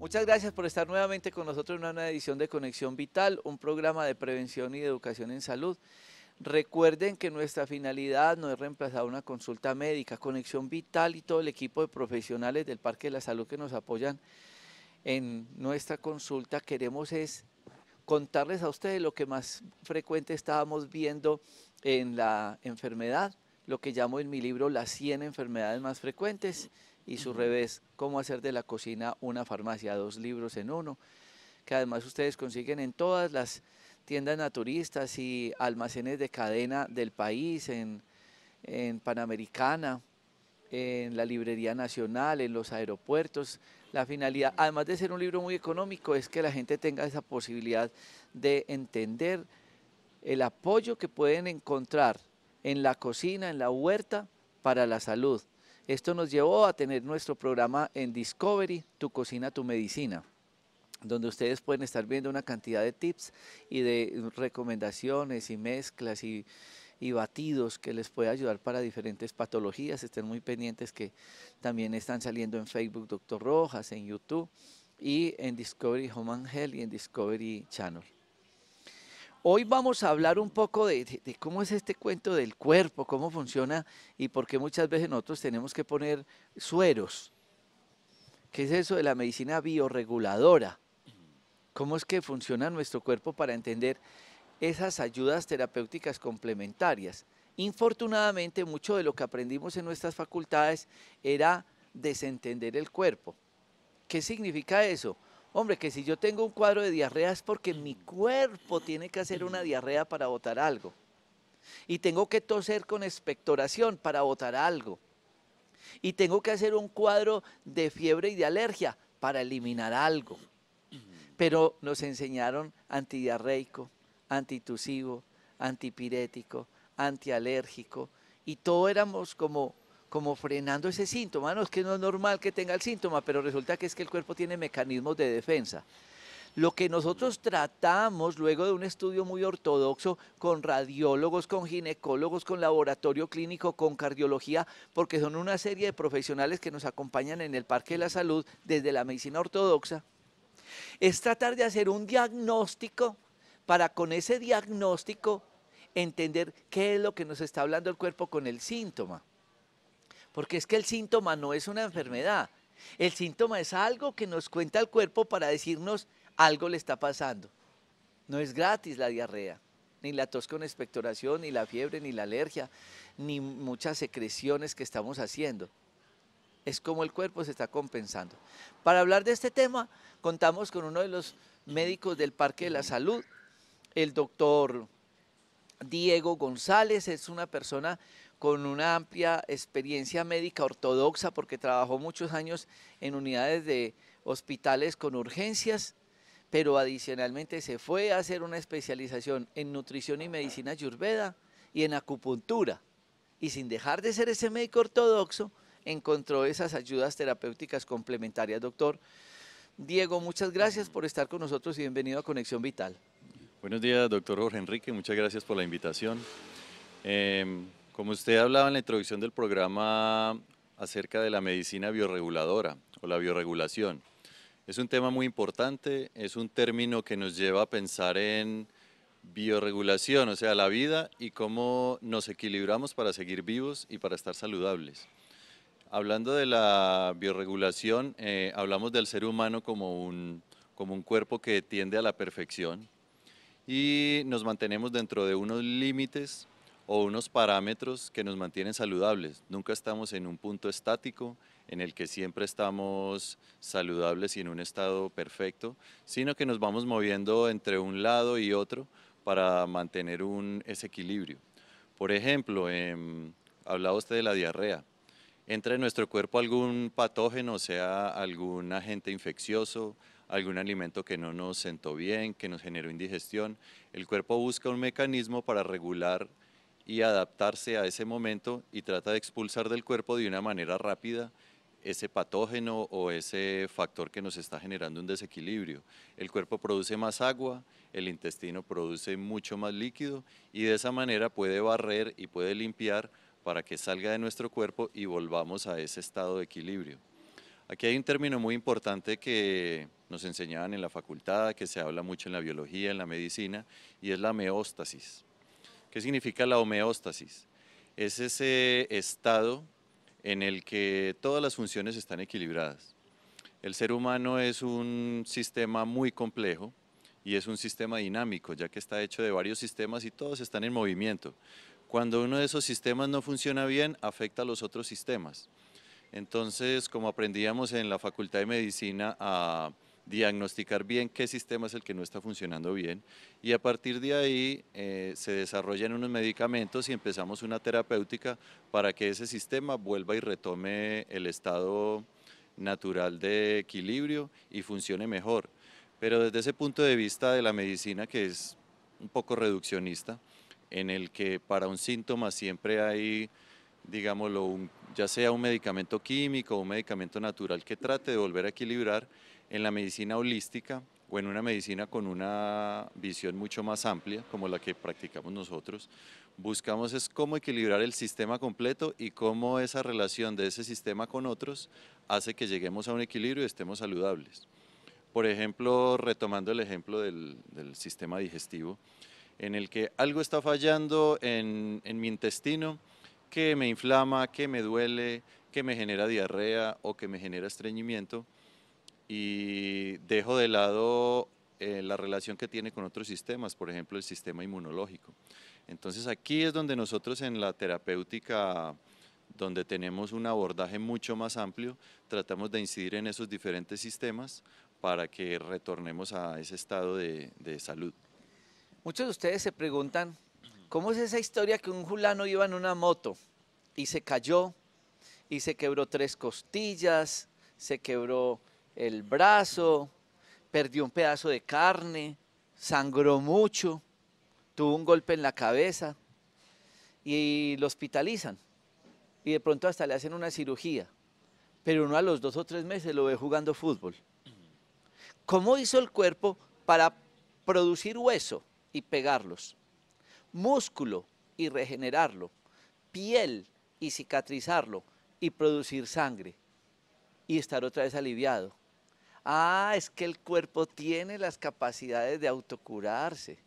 Muchas gracias por estar nuevamente con nosotros en una nueva edición de Conexión Vital, un programa de prevención y de educación en salud. Recuerden que nuestra finalidad no es reemplazar una consulta médica. Conexión Vital y todo el equipo de profesionales del Parque de la Salud que nos apoyan en nuestra consulta queremos es contarles a ustedes lo que más frecuente estábamos viendo en la enfermedad, lo que llamo en mi libro las 100 enfermedades más frecuentes y su revés, cómo hacer de la cocina una farmacia, 2 libros en uno, que además ustedes consiguen en todas las tiendas naturistas y almacenes de cadena del país, en Panamericana, en la Librería Nacional, en los aeropuertos. La finalidad, además de ser un libro muy económico, es que la gente tenga esa posibilidad de entender el apoyo que pueden encontrar en la cocina, en la huerta, para la salud. Esto nos llevó a tener nuestro programa en Discovery, Tu Cocina, Tu Medicina, donde ustedes pueden estar viendo una cantidad de tips y de recomendaciones y mezclas y batidos que les puede ayudar para diferentes patologías. Estén muy pendientes que también están saliendo en Facebook Doctor Rojas, en YouTube y en Discovery Home and Health y en Discovery Channel. Hoy vamos a hablar un poco de cómo es este cuento del cuerpo, cómo funciona y por qué muchas veces nosotros tenemos que poner sueros. ¿Qué es eso de la medicina bioreguladora? ¿Cómo es que funciona nuestro cuerpo para entender esas ayudas terapéuticas complementarias? Infortunadamente, mucho de lo que aprendimos en nuestras facultades era desentender el cuerpo. ¿Qué significa eso? Hombre, que si yo tengo un cuadro de diarrea es porque mi cuerpo tiene que hacer una diarrea para botar algo. Y tengo que toser con expectoración para botar algo. Y tengo que hacer un cuadro de fiebre y de alergia para eliminar algo. Pero nos enseñaron antidiarreico, antitusivo, antipirético, antialérgico, y todo éramos como frenando ese síntoma. No, es que no es normal que tenga el síntoma, pero resulta que es que el cuerpo tiene mecanismos de defensa. Lo que nosotros tratamos luego de un estudio muy ortodoxo con radiólogos, con ginecólogos, con laboratorio clínico, con cardiología, porque son una serie de profesionales que nos acompañan en el Parque de la Salud desde la medicina ortodoxa, es tratar de hacer un diagnóstico para con ese diagnóstico entender qué es lo que nos está hablando el cuerpo con el síntoma. Porque es que el síntoma no es una enfermedad, el síntoma es algo que nos cuenta el cuerpo para decirnos algo le está pasando. No es gratis la diarrea, ni la tos con expectoración, ni la fiebre, ni la alergia, ni muchas secreciones que estamos haciendo. Es como el cuerpo se está compensando. Para hablar de este tema, contamos con uno de los médicos del Parque de la Salud, el doctor Diego González. Es una persona con una amplia experiencia médica ortodoxa porque trabajó muchos años en unidades de hospitales con urgencias, pero adicionalmente se fue a hacer una especialización en nutrición y medicina ayurveda y en acupuntura. Y sin dejar de ser ese médico ortodoxo, encontró esas ayudas terapéuticas complementarias. Doctor Diego, muchas gracias por estar con nosotros y bienvenido a Conexión Vital. Buenos días, doctor Jorge Enrique, muchas gracias por la invitación. Como usted hablaba en la introducción del programa acerca de la medicina bioreguladora o la bioregulación, es un tema muy importante, es un término que nos lleva a pensar en bioregulación, o sea, la vida y cómo nos equilibramos para seguir vivos y para estar saludables. Hablando de la bioregulación, hablamos del ser humano como un cuerpo que tiende a la perfección y nos mantenemos dentro de unos límites o unos parámetros que nos mantienen saludables. Nunca estamos en un punto estático en el que siempre estamos saludables y en un estado perfecto, sino que nos vamos moviendo entre un lado y otro para mantener ese equilibrio. Por ejemplo, hablaba usted de la diarrea. Entra en nuestro cuerpo algún patógeno, o sea, algún agente infeccioso, algún alimento que no nos sentó bien, que nos generó indigestión. El cuerpo busca un mecanismo para regular y adaptarse a ese momento y trata de expulsar del cuerpo de una manera rápida ese patógeno o ese factor que nos está generando un desequilibrio. El cuerpo produce más agua, el intestino produce mucho más líquido y de esa manera puede barrer y puede limpiar para que salga de nuestro cuerpo y volvamos a ese estado de equilibrio. Aquí hay un término muy importante que nos enseñaban en la facultad, que se habla mucho en la biología, en la medicina, y es la homeostasis. ¿Qué significa la homeostasis? Es ese estado en el que todas las funciones están equilibradas. El ser humano es un sistema muy complejo y es un sistema dinámico, ya que está hecho de varios sistemas y todos están en movimiento. Cuando uno de esos sistemas no funciona bien, afecta a los otros sistemas. Entonces, como aprendíamos en la Facultad de Medicina a diagnosticar bien qué sistema es el que no está funcionando bien, y a partir de ahí se desarrollan unos medicamentos y empezamos una terapéutica para que ese sistema vuelva y retome el estado natural de equilibrio y funcione mejor. Pero desde ese punto de vista de la medicina, que es un poco reduccionista, en el que para un síntoma siempre hay, digámoslo, ya sea un medicamento químico o un medicamento natural que trate de volver a equilibrar, en la medicina holística o en una medicina con una visión mucho más amplia, como la que practicamos nosotros, buscamos es cómo equilibrar el sistema completo y cómo esa relación de ese sistema con otros hace que lleguemos a un equilibrio y estemos saludables. Por ejemplo, retomando el ejemplo del sistema digestivo, en el que algo está fallando en mi intestino, que me inflama, que me duele, que me genera diarrea o que me genera estreñimiento, y dejo de lado la relación que tiene con otros sistemas, por ejemplo el sistema inmunológico. Entonces aquí es donde nosotros en la terapéutica, donde tenemos un abordaje mucho más amplio, tratamos de incidir en esos diferentes sistemas para que retornemos a ese estado de salud. Muchos de ustedes se preguntan, ¿cómo es esa historia que un fulano iba en una moto y se cayó y se quebró 3 costillas, se quebró el brazo, perdió un pedazo de carne, sangró mucho, tuvo un golpe en la cabeza y lo hospitalizan y de pronto hasta le hacen una cirugía, pero uno a los 2 o 3 meses lo ve jugando fútbol? ¿Cómo hizo el cuerpo para producir hueso y pegarlos, músculo y regenerarlo, piel y cicatrizarlo y producir sangre y estar otra vez aliviado? Ah, es que el cuerpo tiene las capacidades de autocurarse.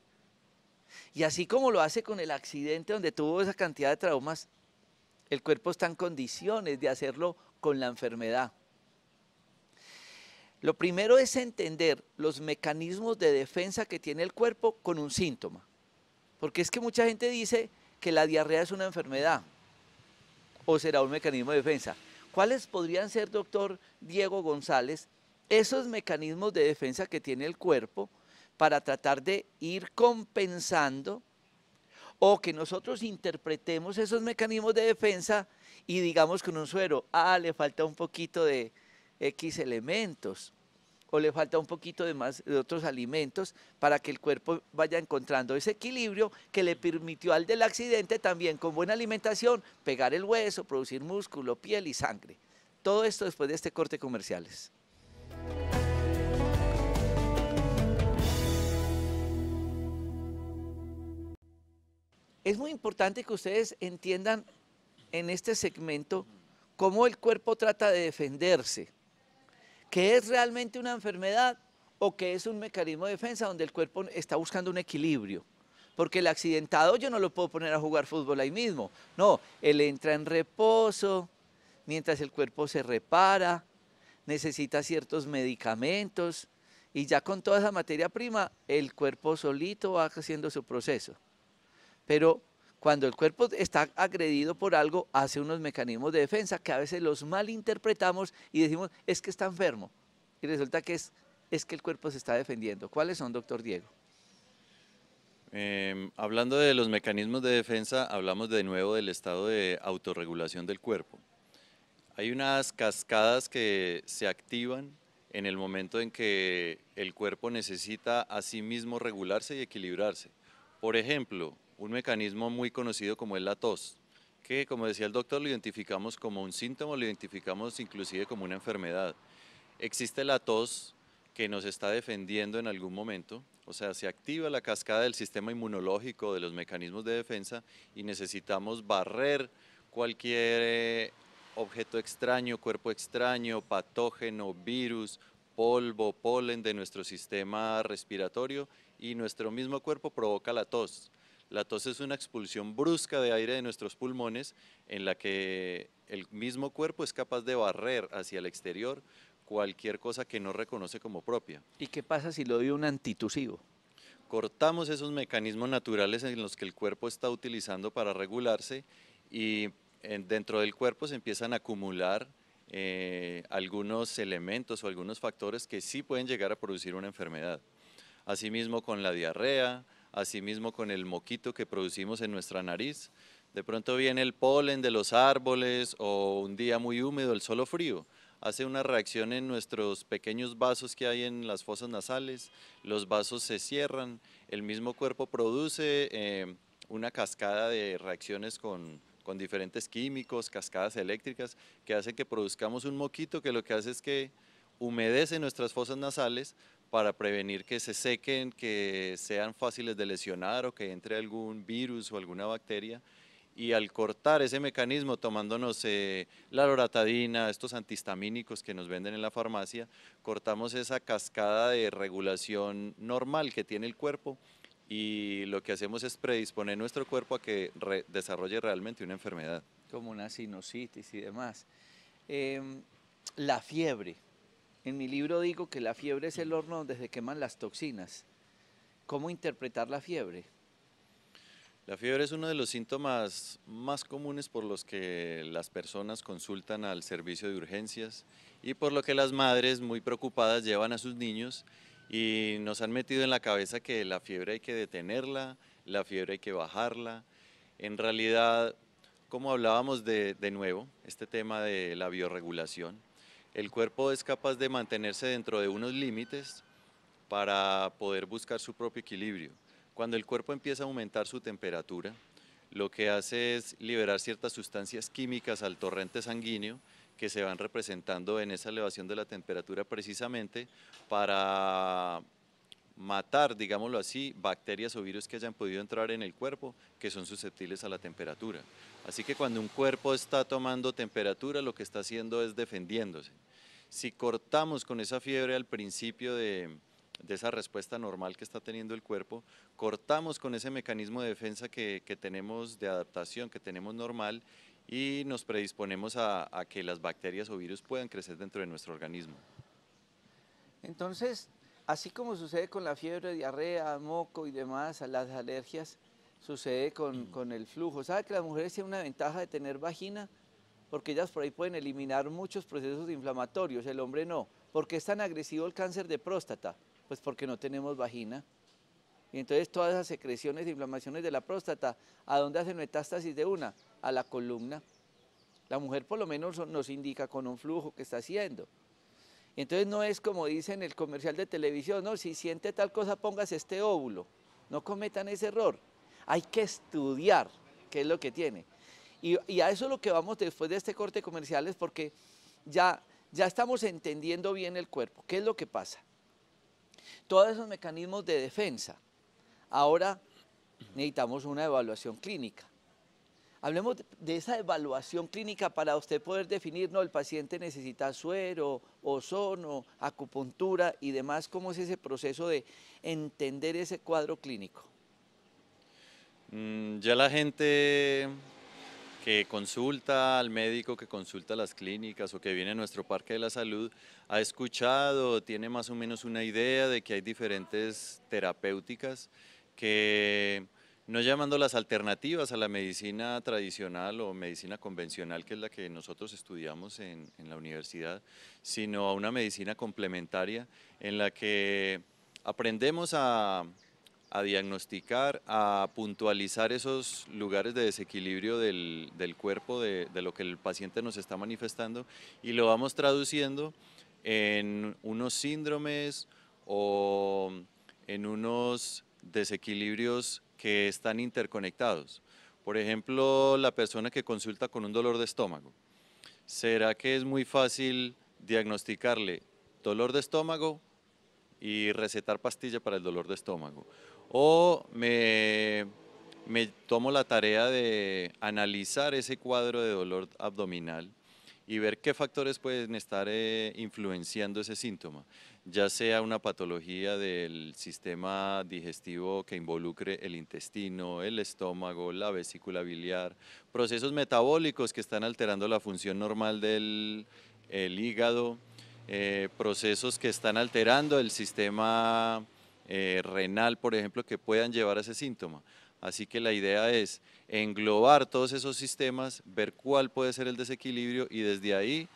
Y así como lo hace con el accidente donde tuvo esa cantidad de traumas, el cuerpo está en condiciones de hacerlo con la enfermedad. Lo primero es entender los mecanismos de defensa que tiene el cuerpo con un síntoma. Porque es que mucha gente dice que la diarrea es una enfermedad o será un mecanismo de defensa. ¿Cuáles podrían ser, doctor Diego González, esos mecanismos de defensa que tiene el cuerpo para tratar de ir compensando o que nosotros interpretemos esos mecanismos de defensa y digamos con un suero, le falta un poquito de X elementos o le falta un poquito de más de otros alimentos para que el cuerpo vaya encontrando ese equilibrio que le permitió al del accidente también con buena alimentación pegar el hueso, producir músculo, piel y sangre? Todo esto después de este corte comerciales. Es muy importante que ustedes entiendan en este segmento cómo el cuerpo trata de defenderse, que es realmente una enfermedad o que es un mecanismo de defensa donde el cuerpo está buscando un equilibrio. Porque el accidentado yo no lo puedo poner a jugar fútbol ahí mismo. No, él entra en reposo, mientras el cuerpo se repara, necesita ciertos medicamentos y ya con toda esa materia prima el cuerpo solito va haciendo su proceso. Pero cuando el cuerpo está agredido por algo, hace unos mecanismos de defensa que a veces los malinterpretamos y decimos, es que está enfermo. Y resulta que es que el cuerpo se está defendiendo. ¿Cuáles son, doctor Diego? Hablando de los mecanismos de defensa, hablamos de nuevo del estado de autorregulación del cuerpo. Hay unas cascadas que se activan en el momento en que el cuerpo necesita a sí mismo regularse y equilibrarse. Por ejemplo, un mecanismo muy conocido como es la tos, que como decía el doctor lo identificamos como un síntoma, lo identificamos inclusive como una enfermedad. Existe la tos que nos está defendiendo en algún momento, o sea, se activa la cascada del sistema inmunológico, de los mecanismos de defensa y necesitamos barrer cualquier objeto extraño, cuerpo extraño, patógeno, virus, polvo, polen de nuestro sistema respiratorio y nuestro mismo cuerpo provoca la tos. La tos es una expulsión brusca de aire de nuestros pulmones en la que el mismo cuerpo es capaz de barrer hacia el exterior cualquier cosa que no reconoce como propia. ¿Y qué pasa si le doy un antitusivo? Cortamos esos mecanismos naturales en los que el cuerpo está utilizando para regularse y dentro del cuerpo se empiezan a acumular algunos elementos o algunos factores que sí pueden llegar a producir una enfermedad. Asimismo con la diarrea, asimismo con el moquito que producimos en nuestra nariz. De pronto viene el polen de los árboles o un día muy húmedo, el solo frío. Hace una reacción en nuestros pequeños vasos que hay en las fosas nasales, los vasos se cierran, el mismo cuerpo produce una cascada de reacciones con diferentes químicos, cascadas eléctricas, que hacen que produzcamos un moquito que lo que hace es que humedece nuestras fosas nasales para prevenir que se sequen, que sean fáciles de lesionar o que entre algún virus o alguna bacteria. Y al cortar ese mecanismo, tomándonos la loratadina, estos antihistamínicos que nos venden en la farmacia, cortamos esa cascada de regulación normal que tiene el cuerpo y lo que hacemos es predisponer nuestro cuerpo a que desarrolle realmente una enfermedad. Como una sinusitis y demás. Em, la fiebre. En mi libro digo que la fiebre es el horno donde se queman las toxinas. ¿Cómo interpretar la fiebre? La fiebre es uno de los síntomas más comunes por los que las personas consultan al servicio de urgencias y por lo que las madres muy preocupadas llevan a sus niños y nos han metido en la cabeza que la fiebre hay que detenerla, la fiebre hay que bajarla. En realidad, como hablábamos de nuevo, este tema de la biorregulación, el cuerpo es capaz de mantenerse dentro de unos límites para poder buscar su propio equilibrio. Cuando el cuerpo empieza a aumentar su temperatura, lo que hace es liberar ciertas sustancias químicas al torrente sanguíneo que se van representando en esa elevación de la temperatura precisamente para matar, digámoslo así, bacterias o virus que hayan podido entrar en el cuerpo que son susceptibles a la temperatura. Así que cuando un cuerpo está tomando temperatura, lo que está haciendo es defendiéndose. Si cortamos con esa fiebre al principio de esa respuesta normal que está teniendo el cuerpo, cortamos con ese mecanismo de defensa que tenemos de adaptación, que tenemos normal, y nos predisponemos a que las bacterias o virus puedan crecer dentro de nuestro organismo. Entonces, así como sucede con la fiebre, diarrea, moco y demás, las alergias, sucede con el flujo. ¿Sabe que las mujeres tienen una ventaja de tener vagina? Porque ellas por ahí pueden eliminar muchos procesos inflamatorios, el hombre no. ¿Por qué es tan agresivo el cáncer de próstata? Pues porque no tenemos vagina. Y entonces todas esas secreciones e inflamaciones de la próstata, ¿a dónde hacen metástasis de una? A la columna. La mujer por lo menos nos indica con un flujo que está haciendo. Entonces no es como dice en el comercial de televisión, no, si siente tal cosa póngase este óvulo. No cometan ese error. Hay que estudiar qué es lo que tiene. Y a eso es lo que vamos después de este corte comercial es porque ya estamos entendiendo bien el cuerpo. ¿Qué es lo que pasa? Todos esos mecanismos de defensa. Ahora necesitamos una evaluación clínica. Hablemos de esa evaluación clínica para usted poder definir, no, el paciente necesita suero, ozono, acupuntura y demás. ¿Cómo es ese proceso de entender ese cuadro clínico? Ya la gente que consulta al médico, que consulta a las clínicas o que viene a nuestro parque de la salud, ha escuchado, tiene más o menos una idea de que hay diferentes terapéuticas que, no llamando las alternativas a la medicina tradicional o medicina convencional, que es la que nosotros estudiamos en la universidad, sino a una medicina complementaria en la que aprendemos a diagnosticar, a puntualizar esos lugares de desequilibrio del cuerpo, de lo que el paciente nos está manifestando, y lo vamos traduciendo en unos síndromes o en unos desequilibrios que están interconectados. Por ejemplo, la persona que consulta con un dolor de estómago. ¿Será que es muy fácil diagnosticarle dolor de estómago y recetar pastilla para el dolor de estómago? O me tomo la tarea de analizar ese cuadro de dolor abdominal y ver qué factores pueden estar influenciando ese síntoma, ya sea una patología del sistema digestivo que involucre el intestino, el estómago, la vesícula biliar, procesos metabólicos que están alterando la función normal del el hígado, procesos que están alterando el sistema renal, por ejemplo, que puedan llevar a ese síntoma. Así que la idea es englobar todos esos sistemas, ver cuál puede ser el desequilibrio y desde ahí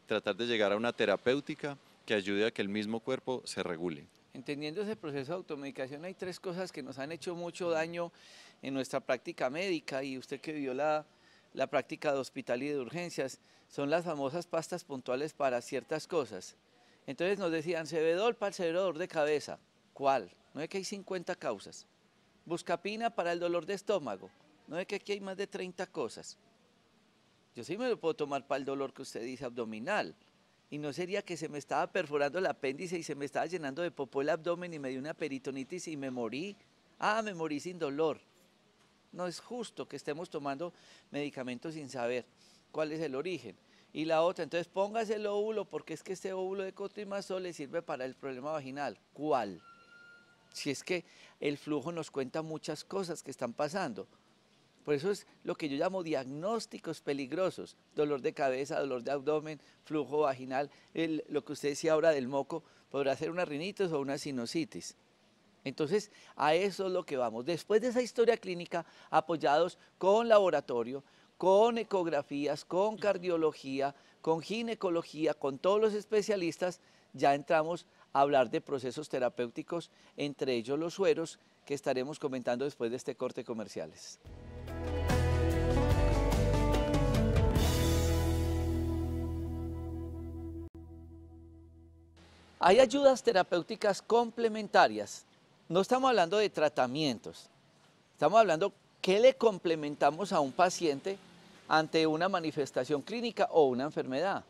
tratar de llegar a una terapéutica que ayude a que el mismo cuerpo se regule. Entendiendo ese proceso de automedicación, hay tres cosas que nos han hecho mucho daño en nuestra práctica médica, y usted que vio la práctica de hospital y de urgencias, son las famosas pastas puntuales para ciertas cosas. Entonces nos decían, Cebedol para el severo dolor de cabeza. ¿Cuál? No es que hay 50 causas. Buscapina para el dolor de estómago. No es que aquí hay más de 30 cosas. Yo sí me lo puedo tomar para el dolor que usted dice abdominal. Y no sería que se me estaba perforando el apéndice y se me estaba llenando de popó el abdomen y me dio una peritonitis y me morí. Ah, me morí sin dolor. No es justo que estemos tomando medicamentos sin saber cuál es el origen. Y la otra, entonces póngase el óvulo porque es que este óvulo de cotrimazol le sirve para el problema vaginal. ¿Cuál? Si es que el flujo nos cuenta muchas cosas que están pasando. Por eso es lo que yo llamo diagnósticos peligrosos: dolor de cabeza, dolor de abdomen, flujo vaginal, lo que usted decía ahora del moco, podrá ser una rinitis o una sinusitis. Entonces, a eso es lo que vamos. Después de esa historia clínica, apoyados con laboratorio, con ecografías, con cardiología, con ginecología, con todos los especialistas, ya entramos a hablar de procesos terapéuticos, entre ellos los sueros, que estaremos comentando después de este corte comerciales. Hay ayudas terapéuticas complementarias. No estamos hablando de tratamientos, estamos hablando qué le complementamos a un paciente ante una manifestación clínica o una enfermedad.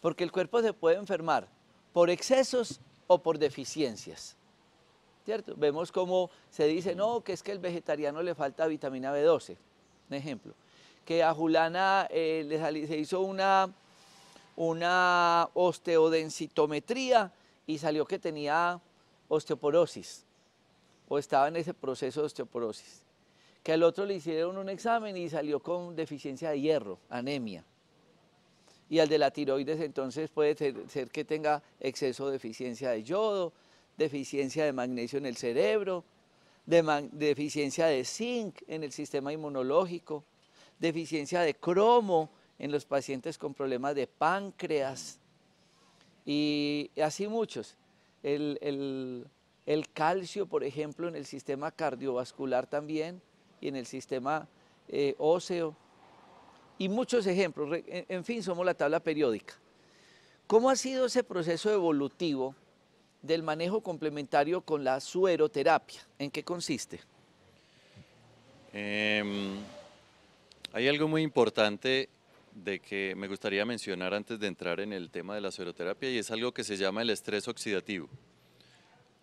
Porque el cuerpo se puede enfermar por excesos o por deficiencias, ¿cierto? Vemos cómo se dice, no, que es que al vegetariano le falta vitamina B12, un ejemplo. Que a Julana se hizo una osteodensitometría y salió que tenía osteoporosis, o estaba en ese proceso de osteoporosis. Que al otro le hicieron un examen y salió con deficiencia de hierro, anemia. Y al de la tiroides entonces puede ser que tenga exceso de deficiencia de yodo, deficiencia de magnesio en el cerebro, deficiencia de zinc en el sistema inmunológico, deficiencia de cromo en los pacientes con problemas de páncreas, y así muchos. El calcio, por ejemplo, en el sistema cardiovascular también, y en el sistema óseo, y muchos ejemplos. En fin, somos la tabla periódica. ¿Cómo ha sido ese proceso evolutivo del manejo complementario con la sueroterapia? ¿En qué consiste? Hay algo muy importante de que me gustaría mencionar antes de entrar en el tema de la sueroterapia, y es algo que se llama el estrés oxidativo.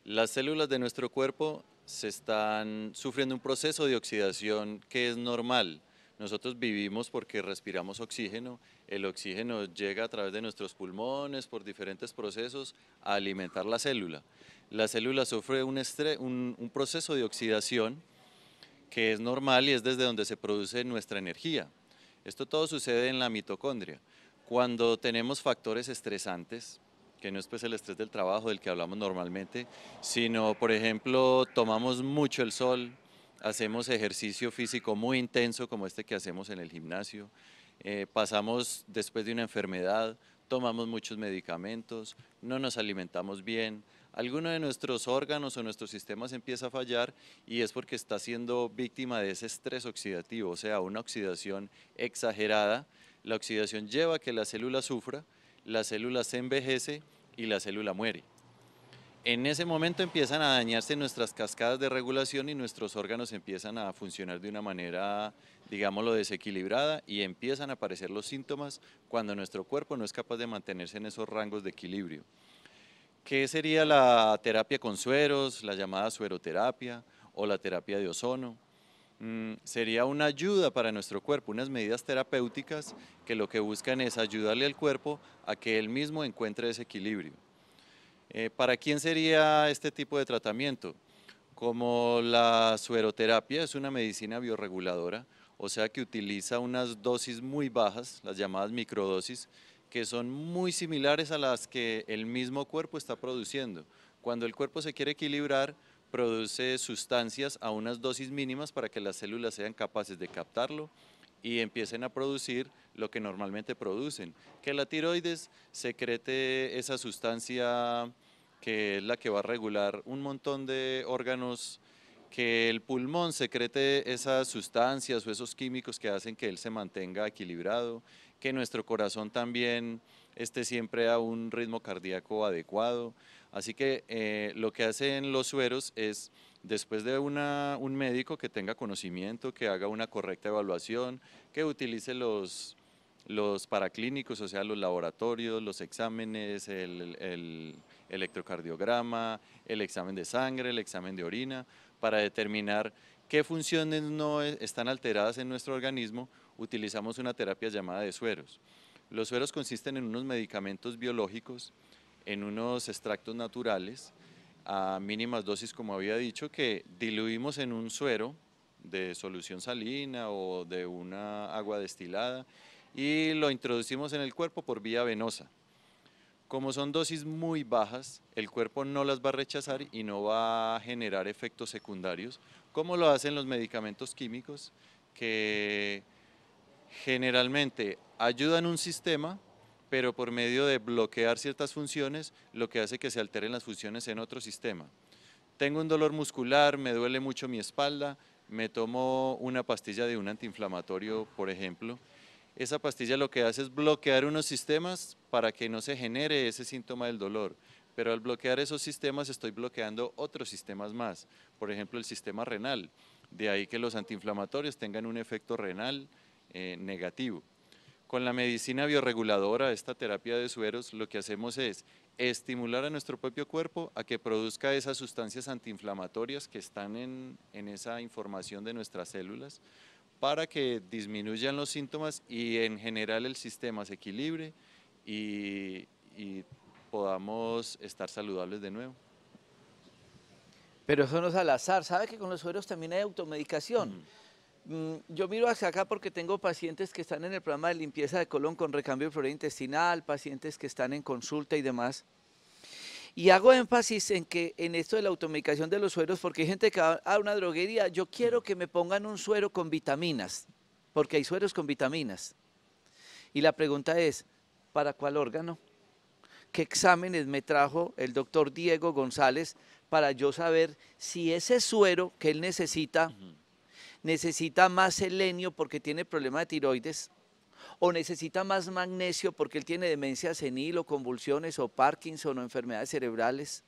Las células de nuestro cuerpo se están sufriendo un proceso de oxidación que es normal. Nosotros vivimos porque respiramos oxígeno, el oxígeno llega a través de nuestros pulmones por diferentes procesos a alimentar la célula. La célula sufre un proceso de oxidación que es normal y es desde donde se produce nuestra energía. Esto todo sucede en la mitocondria. Cuando tenemos factores estresantes, que no es pues el estrés del trabajo del que hablamos normalmente, sino, por ejemplo, tomamos mucho el sol, hacemos ejercicio físico muy intenso como este que hacemos en el gimnasio, pasamos después de una enfermedad, tomamos muchos medicamentos, no nos alimentamos bien, alguno de nuestros órganos o nuestros sistemas empieza a fallar y es porque está siendo víctima de ese estrés oxidativo, o sea, una oxidación exagerada. La oxidación lleva a que la célula sufra, la célula se envejece y la célula muere. En ese momento empiezan a dañarse nuestras cascadas de regulación y nuestros órganos empiezan a funcionar de una manera, digámoslo, desequilibrada, y empiezan a aparecer los síntomas cuando nuestro cuerpo no es capaz de mantenerse en esos rangos de equilibrio. ¿Qué sería la terapia con sueros, la llamada sueroterapia o la terapia de ozono? sería una ayuda para nuestro cuerpo, unas medidas terapéuticas que lo que buscan es ayudarle al cuerpo a que él mismo encuentre ese equilibrio. ¿Para quién sería este tipo de tratamiento? Como la sueroterapia es una medicina biorreguladora, o sea que utiliza unas dosis muy bajas, las llamadas microdosis, que son muy similares a las que el mismo cuerpo está produciendo. Cuando el cuerpo se quiere equilibrar, produce sustancias a unas dosis mínimas para que las células sean capaces de captarlo y empiecen a producir lo que normalmente producen, que la tiroides secrete esa sustancia que es la que va a regular un montón de órganos, que el pulmón secrete esas sustancias o esos químicos que hacen que él se mantenga equilibrado, que nuestro corazón también esté siempre a un ritmo cardíaco adecuado. Así que lo que hacen los sueros es, después de un médico que tenga conocimiento, que haga una correcta evaluación, que utilice los paraclínicos, o sea, los laboratorios, los exámenes, el electrocardiograma, el examen de sangre, el examen de orina, para determinar qué funciones no están alteradas en nuestro organismo, utilizamos una terapia llamada de sueros. Los sueros consisten en unos medicamentos biológicos, en unos extractos naturales, a mínimas dosis, como había dicho, que diluimos en un suero de solución salina o de una agua destilada y lo introducimos en el cuerpo por vía venosa. Como son dosis muy bajas, el cuerpo no las va a rechazar y no va a generar efectos secundarios, como lo hacen los medicamentos químicos, que generalmente ayudan un sistema, pero por medio de bloquear ciertas funciones, lo que hace que se alteren las funciones en otro sistema. Tengo un dolor muscular, me duele mucho mi espalda, me tomo una pastilla de un antiinflamatorio, por ejemplo. Esa pastilla lo que hace es bloquear unos sistemas para que no se genere ese síntoma del dolor, pero al bloquear esos sistemas estoy bloqueando otros sistemas más, por ejemplo el sistema renal, de ahí que los antiinflamatorios tengan un efecto renal negativo. Con la medicina biorreguladora, esta terapia de sueros, lo que hacemos es estimular a nuestro propio cuerpo a que produzca esas sustancias antiinflamatorias que están en esa información de nuestras células, para que disminuyan los síntomas y en general el sistema se equilibre y podamos estar saludables de nuevo. Pero eso no es al azar. ¿Sabe que con los sueros también hay automedicación? Yo miro hacia acá porque tengo pacientes que están en el programa de limpieza de colon con recambio de flora intestinal, pacientes que están en consulta y demás. Y hago énfasis en que en esto de la automedicación de los sueros, porque hay gente que va a una droguería, yo quiero que me pongan un suero con vitaminas, porque hay sueros con vitaminas. Y la pregunta es, ¿para cuál órgano? ¿Qué exámenes me trajo el doctor Diego González para yo saber si ese suero que él necesita más selenio porque tiene problema de tiroides, o necesita más magnesio porque él tiene demencia senil o convulsiones o Parkinson o enfermedades cerebrales,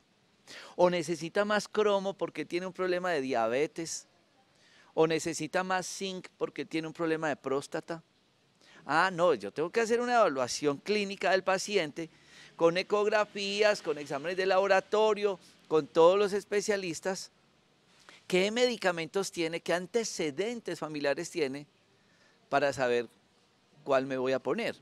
o necesita más cromo porque tiene un problema de diabetes, o necesita más zinc porque tiene un problema de próstata? Ah, no, yo tengo que hacer una evaluación clínica del paciente con ecografías, con exámenes de laboratorio, con todos los especialistas. ¿Qué medicamentos tiene? ¿Qué antecedentes familiares tiene? Para saber cuál me voy a poner.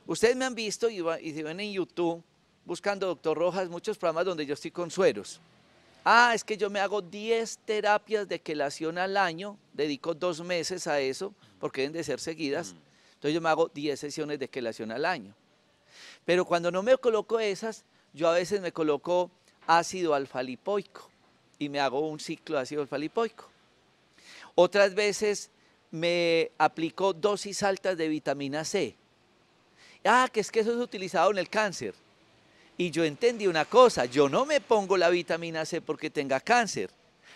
Ustedes me han visto y si ven en YouTube, buscando Doctor Rojas, muchos programas donde yo estoy con sueros. Ah, es que yo me hago 10 terapias de quelación al año, dedico 2 meses a eso, porque deben de ser seguidas. Entonces yo me hago 10 sesiones de quelación al año. Pero cuando no me coloco esas, yo a veces me coloco ácido alfa-lipoico y me hago un ciclo de ácido alfa-lipoico. Otras veces me aplico dosis altas de vitamina C. Ah, que es que eso es utilizado en el cáncer. Y yo entendí una cosa, yo no me pongo la vitamina C porque tenga cáncer.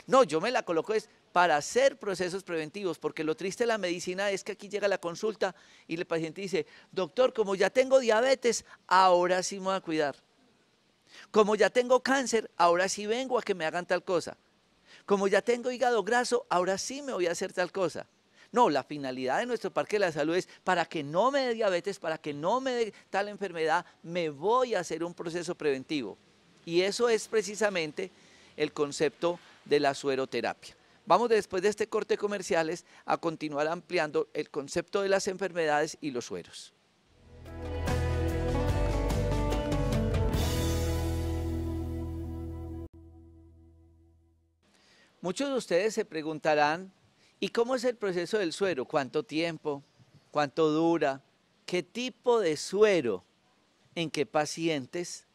No, yo me la coloco es para hacer procesos preventivos, porque lo triste de la medicina es que aquí llega la consulta y el paciente dice, doctor, como ya tengo diabetes, ahora sí me voy a cuidar. Como ya tengo cáncer, ahora sí vengo a que me hagan tal cosa. Como ya tengo hígado graso, ahora sí me voy a hacer tal cosa. No, la finalidad de nuestro Parque de la Salud es para que no me dé diabetes, para que no me dé tal enfermedad, me voy a hacer un proceso preventivo. Y eso es precisamente el concepto de la sueroterapia. Vamos después de este corte comerciales a continuar ampliando el concepto de las enfermedades y los sueros. Muchos de ustedes se preguntarán, ¿y cómo es el proceso del suero? ¿Cuánto tiempo? ¿Cuánto dura? ¿Qué tipo de suero? ¿En qué pacientes?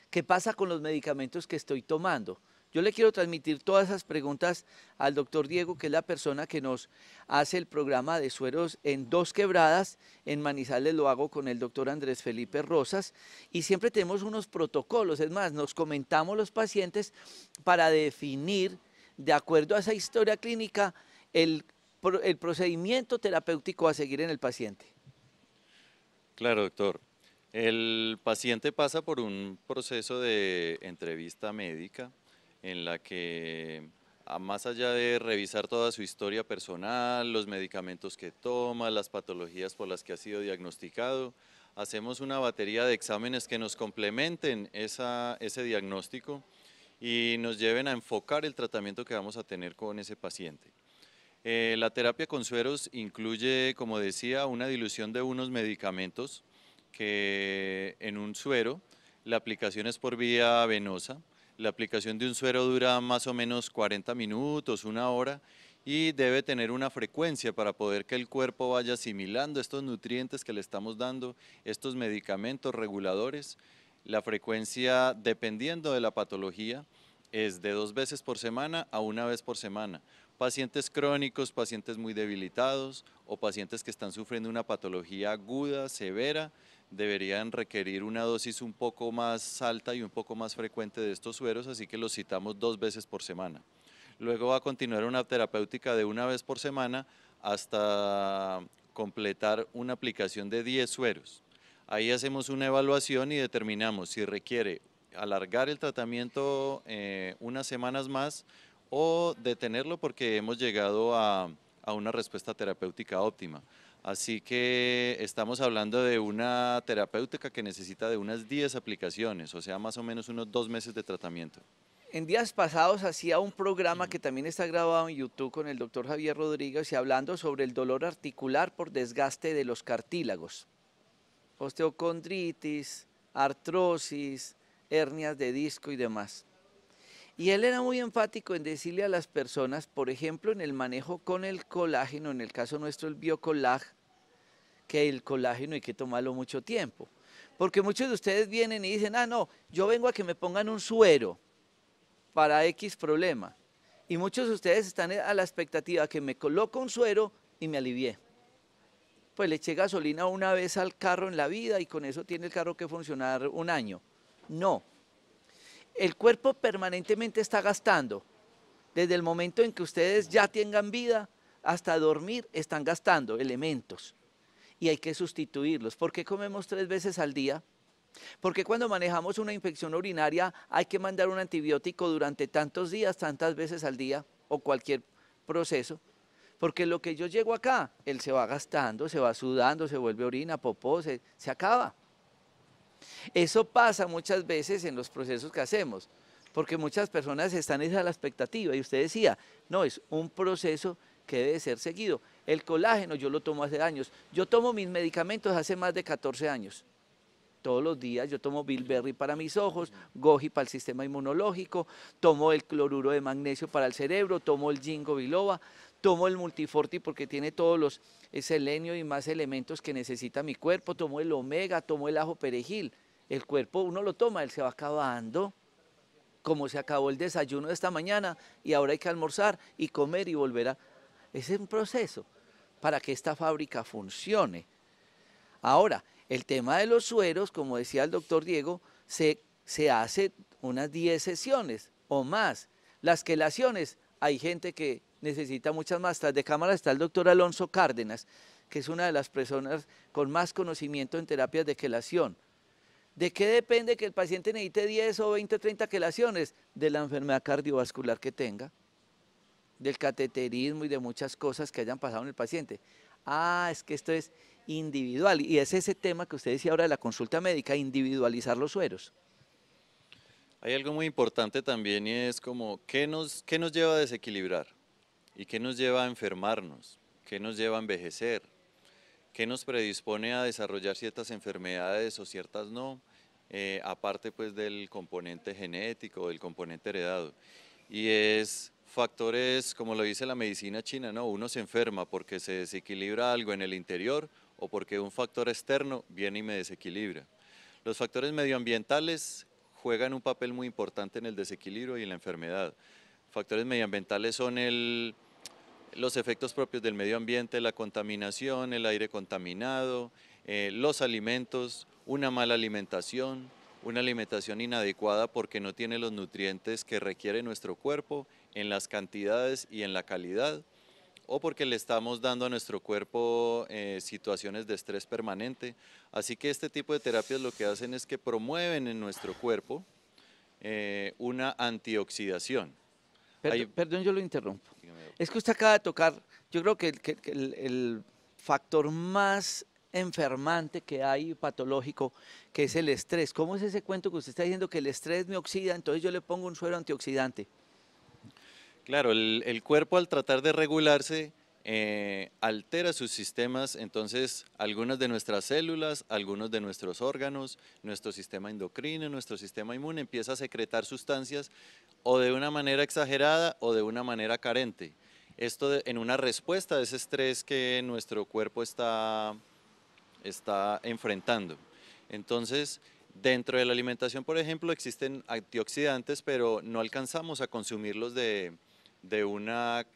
¿Qué pasa con los medicamentos que estoy tomando? Yo le quiero transmitir todas esas preguntas al doctor Diego, que es la persona que nos hace el programa de sueros en Dos Quebradas. En Manizales lo hago con el doctor Andrés Felipe Rosas y siempre tenemos unos protocolos. Es más, nos comentamos los pacientes para definir, de acuerdo a esa historia clínica, el procedimiento terapéutico a seguir en el paciente. Claro, doctor. El paciente pasa por un proceso de entrevista médica en la que, más allá de revisar toda su historia personal, los medicamentos que toma, las patologías por las que ha sido diagnosticado, hacemos una batería de exámenes que nos complementen ese diagnóstico y nos lleven a enfocar el tratamiento que vamos a tener con ese paciente. La terapia con sueros incluye, como decía, una dilución de unos medicamentos que en un suero, la aplicación es por vía venosa. La aplicación de un suero dura más o menos 40 minutos, una hora, y debe tener una frecuencia para poder que el cuerpo vaya asimilando estos nutrientes que le estamos dando, estos medicamentos reguladores. La frecuencia, dependiendo de la patología, es de 2 veces por semana a 1 vez por semana. Pacientes crónicos, pacientes muy debilitados o pacientes que están sufriendo una patología aguda, severa, deberían requerir una dosis un poco más alta y un poco más frecuente de estos sueros, así que los citamos 2 veces por semana. Luego va a continuar una terapéutica de 1 vez por semana hasta completar una aplicación de 10 sueros. Ahí hacemos una evaluación y determinamos si requiere alargar el tratamiento unas semanas más o detenerlo porque hemos llegado a una respuesta terapéutica óptima. Así que estamos hablando de una terapéutica que necesita de unas 10 aplicaciones, o sea, más o menos unos 2 meses de tratamiento. En días pasados hacía un programa que también está grabado en YouTube con el doctor Javier Rodríguez y hablando sobre el dolor articular por desgaste de los cartílagos, osteocondritis, artrosis, hernias de disco y demás. Y él era muy enfático en decirle a las personas, por ejemplo, en el manejo con el colágeno, en el caso nuestro el Biocolag, que el colágeno hay que tomarlo mucho tiempo. Porque muchos de ustedes vienen y dicen, ah, no, yo vengo a que me pongan un suero para X problema. Y muchos de ustedes están a la expectativa que me coloco un suero y me alivié. Pues le eché gasolina una vez al carro en la vida y con eso tiene el carro que funcionar un año. No. El cuerpo permanentemente está gastando. Desde el momento en que ustedes ya tengan vida hasta dormir, están gastando elementos. Y hay que sustituirlos. ¿Por qué comemos 3 veces al día? ¿Por qué cuando manejamos una infección urinaria hay que mandar un antibiótico durante tantos días, tantas veces al día o cualquier proceso? Porque lo que yo llego acá, él se va gastando, se va sudando, se vuelve orina, popó, se acaba. Eso pasa muchas veces en los procesos que hacemos, porque muchas personas están a la expectativa y usted decía, no, es un proceso que debe ser seguido. El colágeno yo lo tomo hace años, yo tomo mis medicamentos hace más de 14 años. Todos los días yo tomo Bilberry para mis ojos, Goji para el sistema inmunológico, tomo el cloruro de magnesio para el cerebro, tomo el Ginkgo biloba, tomo el Multiforti porque tiene todos los selenio y más elementos que necesita mi cuerpo, tomo el omega, tomo el ajo perejil. El cuerpo uno lo toma, él se va acabando, como se acabó el desayuno de esta mañana y ahora hay que almorzar y comer y volver a... Ese es un proceso para que esta fábrica funcione. Ahora, el tema de los sueros, como decía el doctor Diego, se hace unas 10 sesiones o más. Las quelaciones, hay gente que necesita muchas más. Tras de cámara está el doctor Alonso Cárdenas, que es una de las personas con más conocimiento en terapias de quelación. ¿De qué depende que el paciente necesite 10 o 20 o 30 quelaciones? De la enfermedad cardiovascular que tenga, del cateterismo y de muchas cosas que hayan pasado en el paciente. Ah, es que esto es individual y es ese tema que usted decía ahora de la consulta médica, individualizar los sueros. Hay algo muy importante también y es como, ¿qué nos lleva a desequilibrar? ¿Y qué nos lleva a enfermarnos? ¿Qué nos lleva a envejecer? ¿Qué nos predispone a desarrollar ciertas enfermedades o ciertas no? Aparte pues del componente genético, del componente heredado. Y es factores, como lo dice la medicina china, ¿no? Uno se enferma porque se desequilibra algo en el interior o porque un factor externo viene y me desequilibra. Los factores medioambientales juegan un papel muy importante en el desequilibrio y en la enfermedad. Factores medioambientales son los efectos propios del medio ambiente, la contaminación, el aire contaminado, los alimentos, una mala alimentación, una alimentación inadecuada porque no tiene los nutrientes que requiere nuestro cuerpo en las cantidades y en la calidad, o porque le estamos dando a nuestro cuerpo situaciones de estrés permanente. Así que este tipo de terapias lo que hacen es que promueven en nuestro cuerpo una antioxidación. Perdón, yo lo interrumpo. Dígame, doctor. Es que usted acaba de tocar, yo creo que el factor más enfermante que hay, patológico, que es el estrés. ¿Cómo es ese cuento que usted está diciendo que el estrés me oxida, entonces yo le pongo un suero antioxidante? Claro, el cuerpo al tratar de regularse altera sus sistemas, entonces algunas de nuestras células, algunos de nuestros órganos, nuestro sistema endocrino, nuestro sistema inmune empieza a secretar sustancias o de una manera exagerada o de una manera carente. Esto en una respuesta a ese estrés que nuestro cuerpo está enfrentando. Entonces, dentro de la alimentación, por ejemplo, existen antioxidantes, pero no alcanzamos a consumirlos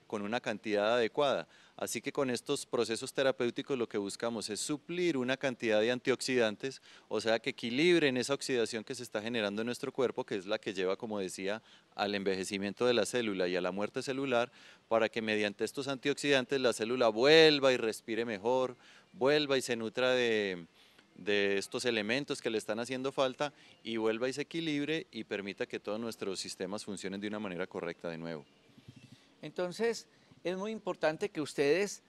con una cantidad adecuada. Así que con estos procesos terapéuticos lo que buscamos es suplir una cantidad de antioxidantes, o sea, que equilibren esa oxidación que se está generando en nuestro cuerpo, que es la que lleva, como decía, al envejecimiento de la célula y a la muerte celular, para que mediante estos antioxidantes la célula vuelva y respire mejor, vuelva y se nutra de estos elementos que le están haciendo falta y vuelva y se equilibre y permita que todos nuestros sistemas funcionen de una manera correcta de nuevo. Entonces, es muy importante que ustedes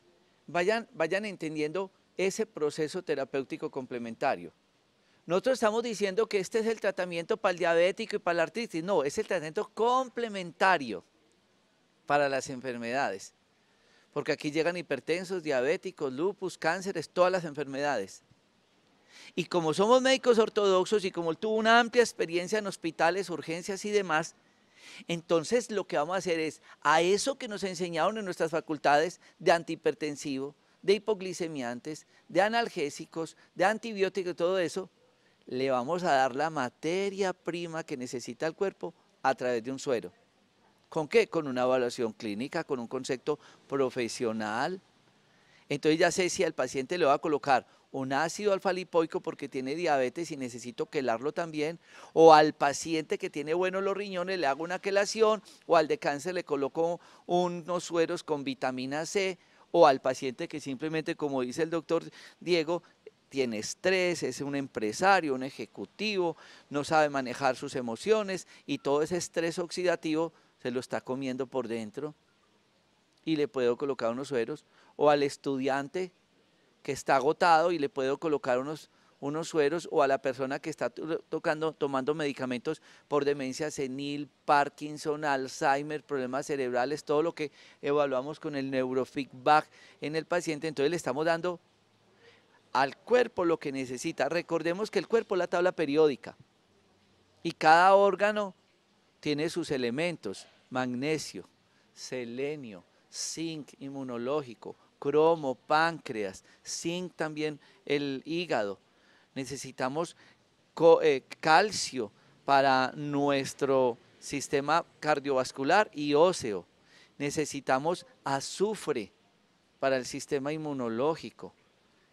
vayan entendiendo ese proceso terapéutico complementario. Nosotros estamos diciendo que este es el tratamiento para el diabético y para la artritis. No, es el tratamiento complementario para las enfermedades. Porque aquí llegan hipertensos, diabéticos, lupus, cánceres, todas las enfermedades. Y como somos médicos ortodoxos y como él tuvo una amplia experiencia en hospitales, urgencias y demás, entonces lo que vamos a hacer es a eso que nos enseñaron en nuestras facultades de antihipertensivo, de hipoglicemiantes, de analgésicos, de antibióticos, todo eso, le vamos a dar la materia prima que necesita el cuerpo a través de un suero. ¿Con qué? Con una evaluación clínica, con un concepto profesional. Entonces ya sé si al paciente le va a colocar un ácido alfa-lipoico porque tiene diabetes y necesito quelarlo también, o al paciente que tiene buenos los riñones le hago una quelación, o al de cáncer le coloco unos sueros con vitamina C, o al paciente que simplemente, como dice el doctor Diego, tiene estrés, es un empresario, un ejecutivo, no sabe manejar sus emociones y todo ese estrés oxidativo se lo está comiendo por dentro y le puedo colocar unos sueros, o al estudiante que está agotado y le puedo colocar unos sueros, o a la persona que está tomando medicamentos por demencia senil, Parkinson, Alzheimer, problemas cerebrales, todo lo que evaluamos con el neurofeedback en el paciente. Entonces le estamos dando al cuerpo lo que necesita. Recordemos que el cuerpo es la tabla periódica y cada órgano tiene sus elementos: magnesio, selenio, zinc inmunológico, cromo, páncreas, zinc también el hígado. Necesitamos calcio para nuestro sistema cardiovascular y óseo. Necesitamos azufre para el sistema inmunológico,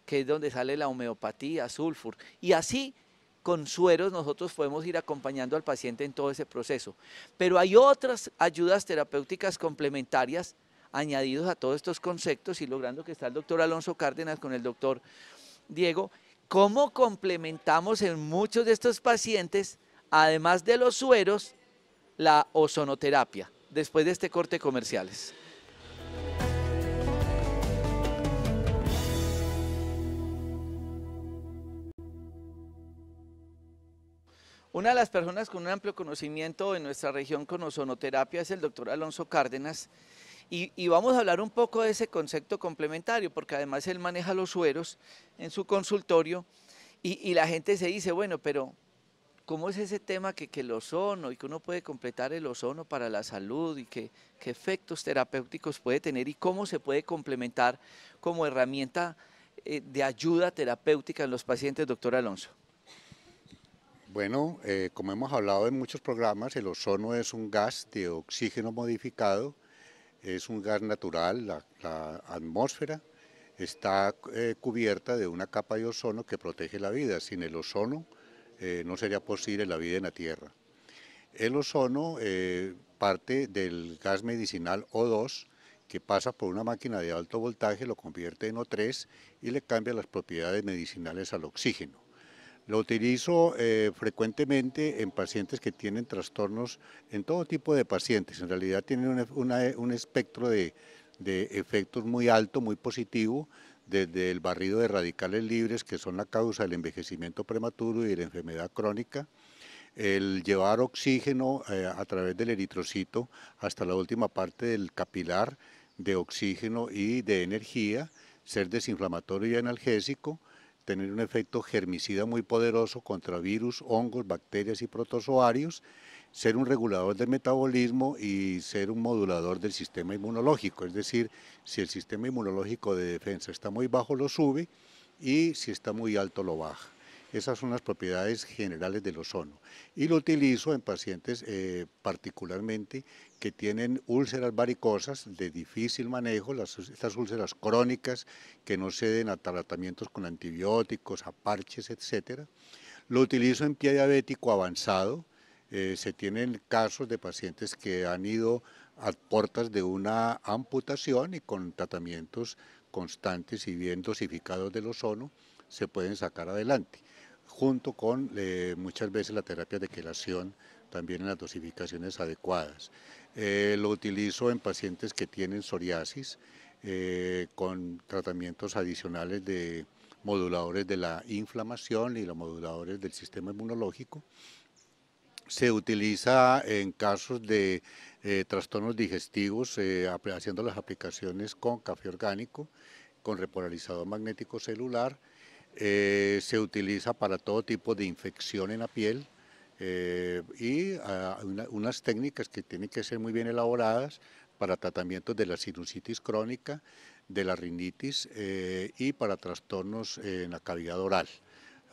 que es donde sale la homeopatía, sulfur. Y así, con sueros, nosotros podemos ir acompañando al paciente en todo ese proceso. Pero hay otras ayudas terapéuticas complementarias añadidos a todos estos conceptos, y logrando que está el doctor Alonso Cárdenas con el doctor Diego, cómo complementamos en muchos de estos pacientes, además de los sueros, la ozonoterapia, después de este corte comerciales. Una de las personas con un amplio conocimiento en nuestra región con ozonoterapia es el doctor Alonso Cárdenas, Y vamos a hablar un poco de ese concepto complementario, porque además él maneja los sueros en su consultorio y la gente se dice, bueno, pero ¿cómo es ese tema que el ozono y que uno puede completar el ozono para la salud y qué efectos terapéuticos puede tener y cómo se puede complementar como herramienta de ayuda terapéutica en los pacientes, doctor Alonso? Bueno, como hemos hablado en muchos programas, el ozono es un gas de oxígeno modificado, es un gas natural, la atmósfera está cubierta de una capa de ozono que protege la vida. Sin el ozono no sería posible la vida en la Tierra. El ozono parte del gas medicinal O2 que pasa por una máquina de alto voltaje, lo convierte en O3 y le cambia las propiedades medicinales al oxígeno. Lo utilizo frecuentemente en pacientes que tienen trastornos, en todo tipo de pacientes. En realidad tienen un espectro de efectos muy alto, muy positivo, desde el barrido de radicales libres, que son la causa del envejecimiento prematuro y de la enfermedad crónica, el llevar oxígeno a través del eritrocito hasta la última parte del capilar de oxígeno y de energía, ser desinflamatorio y analgésico, tener un efecto germicida muy poderoso contra virus, hongos, bacterias y protozoarios, ser un regulador del metabolismo y ser un modulador del sistema inmunológico, es decir, si el sistema inmunológico de defensa está muy bajo lo sube y si está muy alto lo baja. Esas son las propiedades generales del ozono y lo utilizo en pacientes particularmente que tienen úlceras varicosas de difícil manejo, estas úlceras crónicas que no ceden a tratamientos con antibióticos, a parches, etcétera. Lo utilizo en pie diabético avanzado. Se tienen casos de pacientes que han ido a puertas de una amputación y con tratamientos constantes y bien dosificados del ozono se pueden sacar adelante, junto con muchas veces la terapia de quelación también en las dosificaciones adecuadas. Lo utilizo en pacientes que tienen psoriasis con tratamientos adicionales de moduladores de la inflamación y los moduladores del sistema inmunológico. Se utiliza en casos de trastornos digestivos, haciendo las aplicaciones con café orgánico, con repolarizador magnético celular. Se utiliza para todo tipo de infección en la piel unas técnicas que tienen que ser muy bien elaboradas para tratamientos de la sinusitis crónica, de la rinitis y para trastornos en la cavidad oral.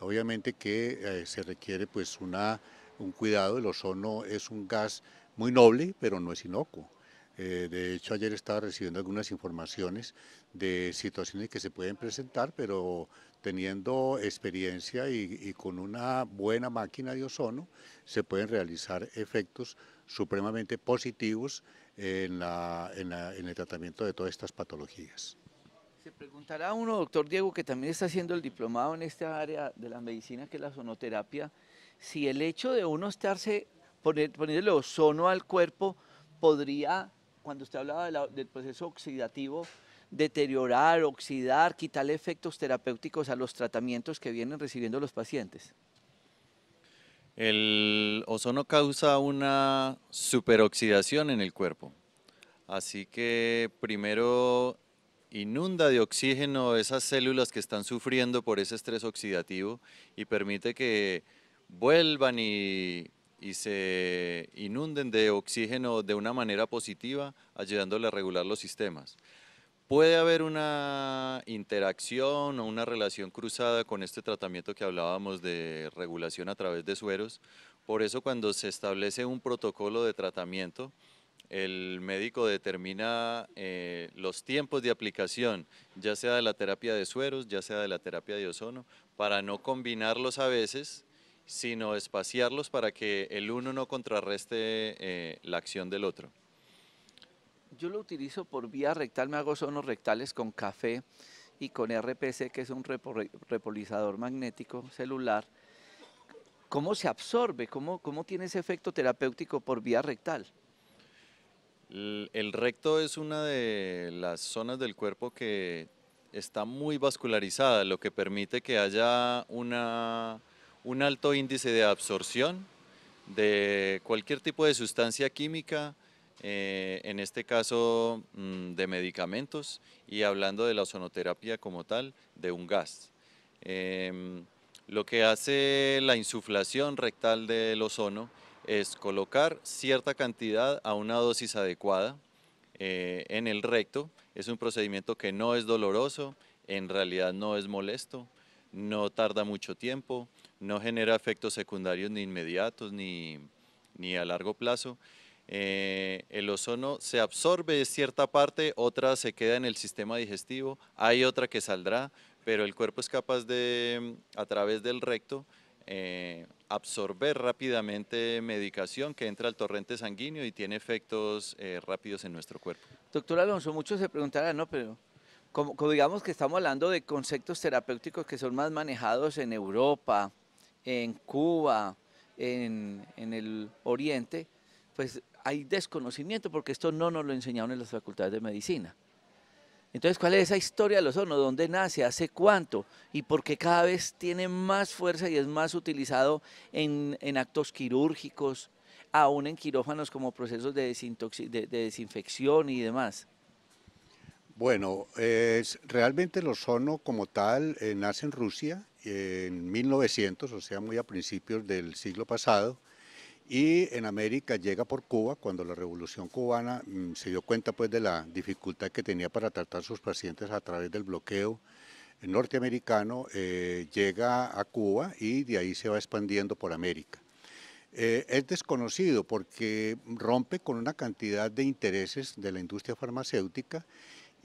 Obviamente que se requiere pues un cuidado. El ozono es un gas muy noble, pero no es inocuo. De hecho, ayer estaba recibiendo algunas informaciones de situaciones que se pueden presentar, pero teniendo experiencia y con una buena máquina de ozono, se pueden realizar efectos supremamente positivos en el tratamiento de todas estas patologías. Se preguntará uno, doctor Diego, que también está haciendo el diplomado en esta área de la medicina, que es la ozonoterapia, si el hecho de uno ponerle ozono al cuerpo podría, cuando usted hablaba del proceso oxidativo, deteriorar, oxidar, quitarle efectos terapéuticos a los tratamientos que vienen recibiendo los pacientes. El ozono causa una superoxidación en el cuerpo, así que primero inunda de oxígeno esas células que están sufriendo por ese estrés oxidativo y permite que vuelvan y se inunden de oxígeno de una manera positiva, ayudándole a regular los sistemas. Puede haber una interacción o una relación cruzada con este tratamiento que hablábamos de regulación a través de sueros. Por eso cuando se establece un protocolo de tratamiento, el médico determina los tiempos de aplicación, ya sea de la terapia de sueros, ya sea de la terapia de ozono, para no combinarlos a veces, sino espaciarlos para que el uno no contrarreste la acción del otro. Yo lo utilizo por vía rectal, me hago sonos rectales con café y con RPC, que es un repolizador magnético celular. ¿Cómo se absorbe? ¿Cómo tiene ese efecto terapéutico por vía rectal? El recto es una de las zonas del cuerpo que está muy vascularizada, lo que permite que haya un alto índice de absorción de cualquier tipo de sustancia química en este caso de medicamentos y hablando de la ozonoterapia como tal, de un gas. Lo que hace la insuflación rectal del ozono es colocar cierta cantidad a una dosis adecuada en el recto. Es un procedimiento que no es doloroso, en realidad no es molesto, no tarda mucho tiempo, no genera efectos secundarios ni inmediatos ni a largo plazo. El ozono se absorbe de cierta parte, otra se queda en el sistema digestivo, hay otra que saldrá, pero el cuerpo es capaz de, a través del recto, absorber rápidamente medicación que entra al torrente sanguíneo y tiene efectos rápidos en nuestro cuerpo. Doctor Alonso, muchos se preguntarán, ¿no? Pero como digamos que estamos hablando de conceptos terapéuticos que son más manejados en Europa, en Cuba, en el Oriente, pues hay desconocimiento porque esto no nos lo enseñaron en las facultades de medicina. Entonces, ¿cuál es esa historia del ozono? ¿Dónde nace? ¿Hace cuánto? ¿Y por qué cada vez tiene más fuerza y es más utilizado en actos quirúrgicos, aún en quirófanos como procesos de desinfección y demás? Bueno, realmente el ozono como tal nace en Rusia en 1900, o sea, muy a principios del siglo pasado, y en América llega por Cuba cuando la Revolución Cubana se dio cuenta pues de la dificultad que tenía para tratar sus pacientes a través del bloqueo norteamericano, llega a Cuba y de ahí se va expandiendo por América. Es desconocido porque rompe con una cantidad de intereses de la industria farmacéutica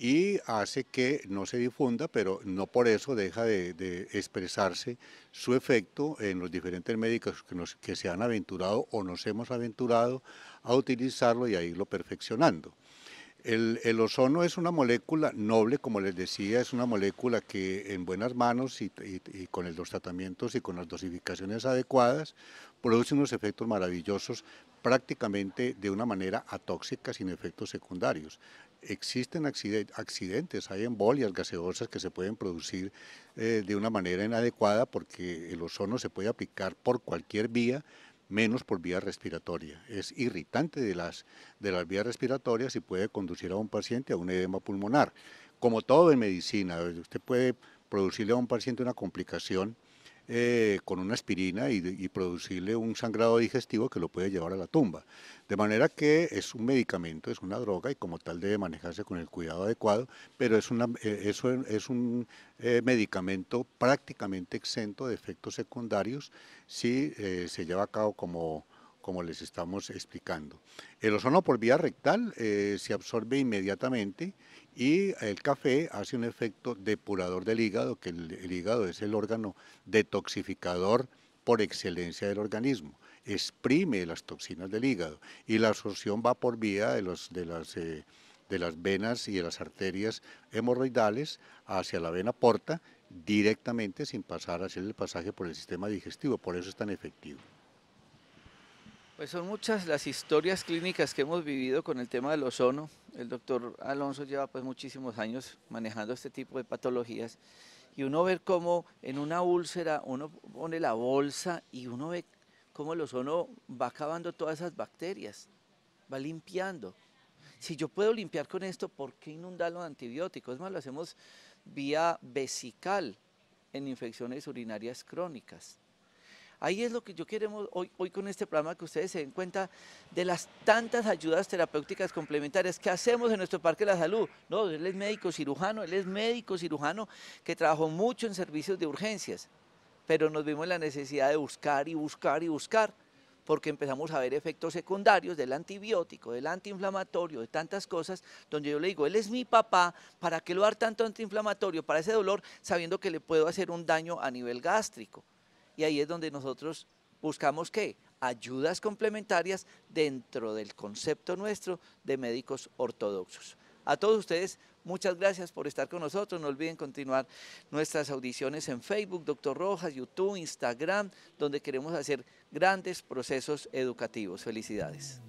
y hace que no se difunda, pero no por eso deja de expresarse su efecto en los diferentes médicos que se han aventurado o nos hemos aventurado a utilizarlo y a irlo perfeccionando. El ozono es una molécula noble, como les decía, es una molécula que en buenas manos y con los tratamientos y con las dosificaciones adecuadas produce unos efectos maravillosos prácticamente de una manera atóxica sin efectos secundarios. Existen accidentes, hay embolias gaseosas que se pueden producir de una manera inadecuada porque el ozono se puede aplicar por cualquier vía, menos por vía respiratoria. Es irritante de las vías respiratorias y puede conducir a un paciente a un edema pulmonar. Como todo en medicina, usted puede producirle a un paciente una complicación con una aspirina y producirle un sangrado digestivo que lo puede llevar a la tumba. De manera que es un medicamento, es una droga y como tal debe manejarse con el cuidado adecuado, pero es un medicamento prácticamente exento de efectos secundarios si se lleva a cabo como les estamos explicando. El ozono por vía rectal se absorbe inmediatamente y el café hace un efecto depurador del hígado, que el hígado es el órgano detoxificador por excelencia del organismo, exprime las toxinas del hígado y la absorción va por vía de las venas y de las arterias hemorroidales hacia la vena porta directamente sin pasar a hacer el pasaje por el sistema digestivo, por eso es tan efectivo. Pues son muchas las historias clínicas que hemos vivido con el tema del ozono. El doctor Alonso lleva pues muchísimos años manejando este tipo de patologías y uno ve cómo en una úlcera uno pone la bolsa y uno ve cómo el ozono va acabando todas esas bacterias, va limpiando. Si yo puedo limpiar con esto, ¿por qué inundarlo de antibióticos? Es más, lo hacemos vía vesical en infecciones urinarias crónicas. Ahí es lo que yo queremos hoy con este programa, que ustedes se den cuenta de las tantas ayudas terapéuticas complementarias que hacemos en nuestro Parque de la Salud. No, él es médico cirujano que trabajó mucho en servicios de urgencias, pero nos vimos en la necesidad de buscar y buscar y buscar, porque empezamos a ver efectos secundarios del antibiótico, del antiinflamatorio, de tantas cosas, donde yo le digo, él es mi papá, ¿para qué lo dar tanto antiinflamatorio para ese dolor, sabiendo que le puedo hacer un daño a nivel gástrico? Y ahí es donde nosotros buscamos ¿qué? Ayudas complementarias dentro del concepto nuestro de médicos ortodoxos. A todos ustedes, muchas gracias por estar con nosotros. No olviden continuar nuestras audiciones en Facebook, Doctor Rojas, YouTube, Instagram, donde queremos hacer grandes procesos educativos. Felicidades.